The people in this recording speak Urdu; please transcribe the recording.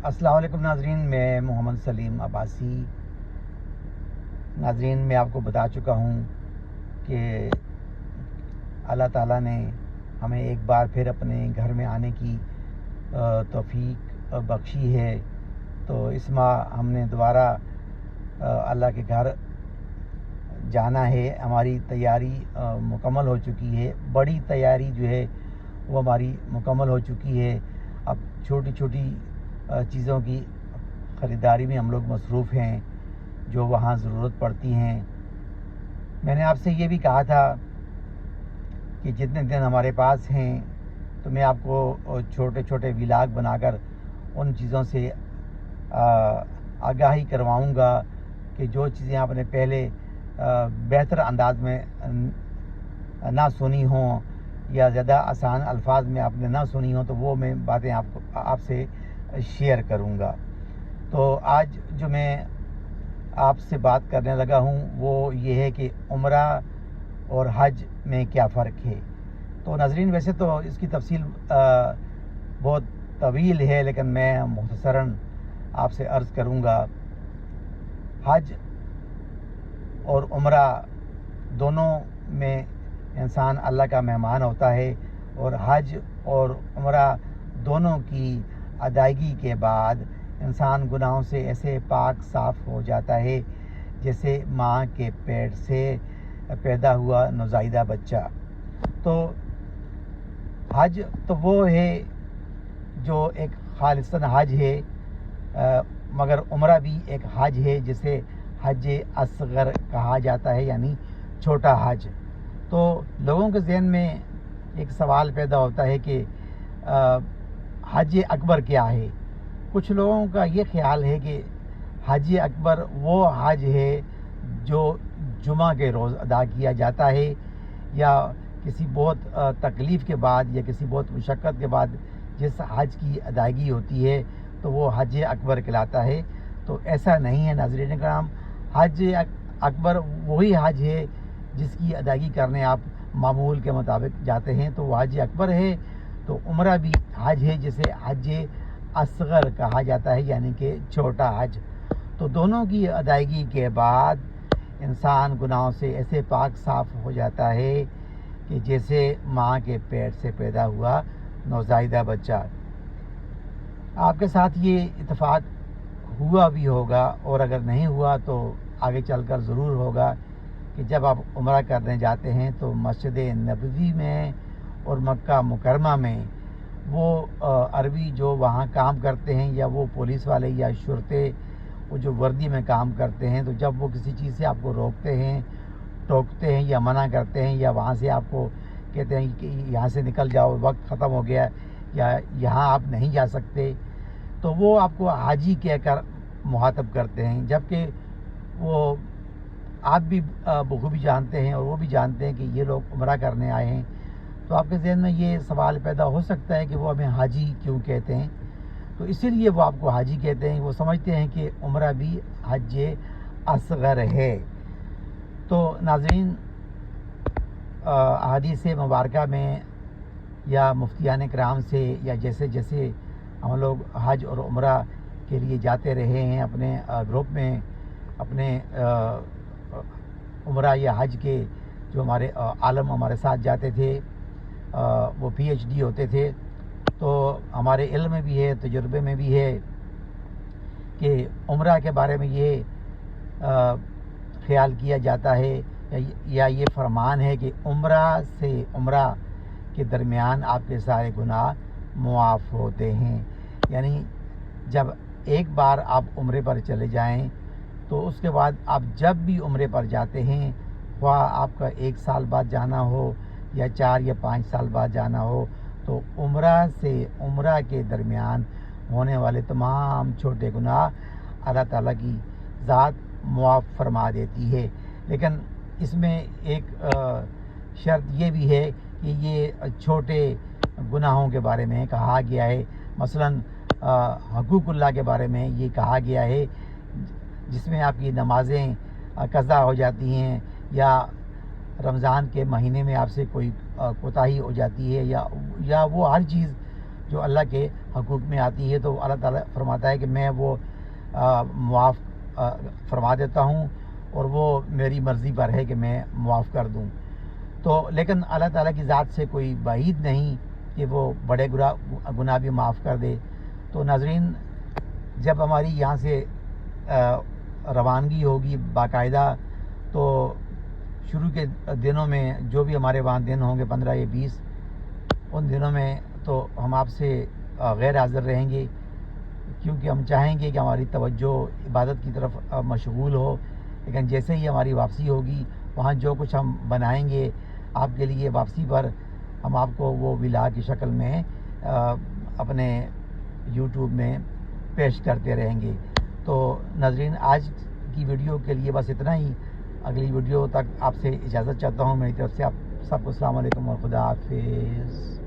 السلام علیکم ناظرین، میں محمد سلیم عباسی۔ ناظرین، میں آپ کو بتا چکا ہوں کہ اللہ تعالیٰ نے ہمیں ایک بار پھر اپنے گھر میں آنے کی توفیق بخشی ہے۔ تو اس ماہ ہم نے دوبارہ اللہ کے گھر جانا ہے۔ ہماری تیاری مکمل ہو چکی ہے، بڑی تیاری جو ہے وہ ہماری مکمل ہو چکی ہے۔ اب چھوٹی چھوٹی چیزوں کی خریداری میں ہم لوگ مصروف ہیں جو وہاں ضرورت پڑتی ہیں۔ میں نے آپ سے یہ بھی کہا تھا کہ جتنے دن ہمارے پاس ہیں تو میں آپ کو چھوٹے چھوٹے ولاگ بنا کر ان چیزوں سے آگاہی کرواؤں گا کہ جو چیزیں آپ نے پہلے بہتر انداز میں نہ سنی ہوں یا زیادہ آسان الفاظ میں آپ نے نہ سنی ہوں تو وہ میں باتیں آپ سے شیئر کروں گا۔ تو آج جو میں آپ سے بات کرنے لگا ہوں وہ یہ ہے کہ عمرہ اور حج میں کیا فرق ہے۔ تو ناظرین، ویسے تو اس کی تفصیل بہت طویل ہے، لیکن میں مختصراً آپ سے عرض کروں گا۔ حج اور عمرہ دونوں میں انسان اللہ کا مہمان ہوتا ہے، اور حج اور عمرہ دونوں کی ادائیگی کے بعد انسان گناہوں سے ایسے پاک صاف ہو جاتا ہے جیسے ماں کے پیٹ سے پیدا ہوا نوزائیدہ بچہ۔ تو حج تو وہ ہے جو ایک خالصاً حج ہے، مگر عمرہ بھی ایک حج ہے جسے حج اصغر کہا جاتا ہے، یعنی چھوٹا حج۔ تو لوگوں کے ذہن میں ایک سوال پیدا ہوتا ہے کہ حج اکبر کیا ہے۔ کچھ لوگوں کا یہ خیال ہے کہ حج اکبر وہ حج ہے جو جمعہ کے روز ادا کیا جاتا ہے، یا کسی بہت تکلیف کے بعد یا کسی بہت مشقت کے بعد جس حج کی ادائیگی ہوتی ہے تو وہ حج اکبر کہلاتا ہے۔ تو ایسا نہیں ہے ناظرین کرام، حج اکبر وہی حج ہے جس کی ادائیگی کرنے آپ معمول کے مطابق جاتے ہیں تو وہ حج اکبر ہے۔ تو عمرہ بھی حج ہے جسے حج اصغر کہا جاتا ہے، یعنی کہ چھوٹا حج۔ تو دونوں کی ادائیگی کے بعد انسان گناہوں سے ایسے پاک صاف ہو جاتا ہے کہ جیسے ماں کے پیٹ سے پیدا ہوا نوزائیدہ بچہ۔ آپ کے ساتھ یہ اتفاق ہوا بھی ہوگا، اور اگر نہیں ہوا تو آگے چل کر ضرور ہوگا، کہ جب آپ عمرہ کرنے جاتے ہیں تو مسجد نبوی میں اور مکہ مکرمہ میں وہ عربی جو وہاں کام کرتے ہیں، یا وہ پولیس والے یا شرطے وہ جو وردی میں کام کرتے ہیں، تو جب وہ کسی چیز سے آپ کو روکتے ہیں، ٹوکتے ہیں یا منع کرتے ہیں، یا وہاں سے آپ کو کہتے ہیں کہ یہاں سے نکل جاؤ، وقت ختم ہو گیا، یا یہاں آپ نہیں جا سکتے، تو وہ آپ کو حاجی کہہ کر مخاطب کرتے ہیں، جبکہ وہ آپ بھی بخوبی جانتے ہیں اور وہ بھی جانتے ہیں کہ یہ لوگ عمرہ کرنے آئے ہیں۔ تو آپ کے ذہن میں یہ سوال پیدا ہو سکتا ہے کہ وہ ہمیں حاجی کیوں کہتے ہیں۔ تو اسی لیے وہ آپ کو حاجی کہتے ہیں، وہ سمجھتے ہیں کہ عمرہ بھی حج اصغر ہے۔ تو ناظرین، احادیث مبارکہ میں یا مفتیان کرام سے یا جیسے جیسے ہم لوگ حج اور عمرہ کے لیے جاتے رہے ہیں اپنے گروپ میں، اپنے عمرہ یا حج کے جو ہمارے عالم ہمارے ساتھ جاتے تھے، وہ پی ایچ ڈی ہوتے تھے، تو ہمارے علم میں بھی ہے، تجربے میں بھی ہے کہ عمرہ کے بارے میں یہ خیال کیا جاتا ہے یا یہ فرمان ہے کہ عمرہ سے عمرہ کے درمیان آپ کے سارے گناہ معاف ہوتے ہیں۔ یعنی جب ایک بار آپ عمرے پر چلے جائیں تو اس کے بعد آپ جب بھی عمرے پر جاتے ہیں، خواہ آپ کا 1 سال بعد جانا ہو یا 4 یا 5 سال بعد جانا ہو، تو عمرہ سے عمرہ کے درمیان ہونے والے تمام چھوٹے گناہ اللہ تعالیٰ کی ذات معاف فرما دیتی ہے۔ لیکن اس میں ایک شرط یہ بھی ہے کہ یہ چھوٹے گناہوں کے بارے میں کہا گیا ہے، مثلاً حقوق اللہ کے بارے میں یہ کہا گیا ہے، جس میں آپ کی نمازیں قضا ہو جاتی ہیں، یا رمضان کے مہینے میں آپ سے کوئی کوتاہی ہو جاتی ہے، یا وہ ہر چیز جو اللہ کے حقوق میں آتی ہے تو اللہ تعالیٰ فرماتا ہے کہ میں وہ معاف فرما دیتا ہوں، اور وہ میری مرضی پر ہے کہ میں معاف کر دوں۔ تو لیکن اللہ تعالیٰ کی ذات سے کوئی بعید نہیں کہ وہ بڑے گناہ بھی معاف کر دے۔ تو ناظرین، جب ہماری یہاں سے روانگی ہوگی باقاعدہ، تو شروع کے دنوں میں جو بھی ہمارے وہاں دن ہوں گے 15 یا 20، ان دنوں میں تو ہم آپ سے غیر حاضر رہیں گے، کیونکہ ہم چاہیں گے کہ ہماری توجہ عبادت کی طرف مشغول ہو۔ لیکن جیسے ہی ہماری واپسی ہوگی، وہاں جو کچھ ہم بنائیں گے آپ کے لیے واپسی پر، ہم آپ کو وہ ولاگ کی شکل میں اپنے یوٹیوب میں پیش کرتے رہیں گے۔ تو ناظرین، آج کی ویڈیو کے لیے بس اتنا ہی۔ اگلی ویڈیو تک آپ سے اجازت چاہتا ہوں۔ میری طرف سے آپ سب کو السلام علیکم اور خدا حافظ۔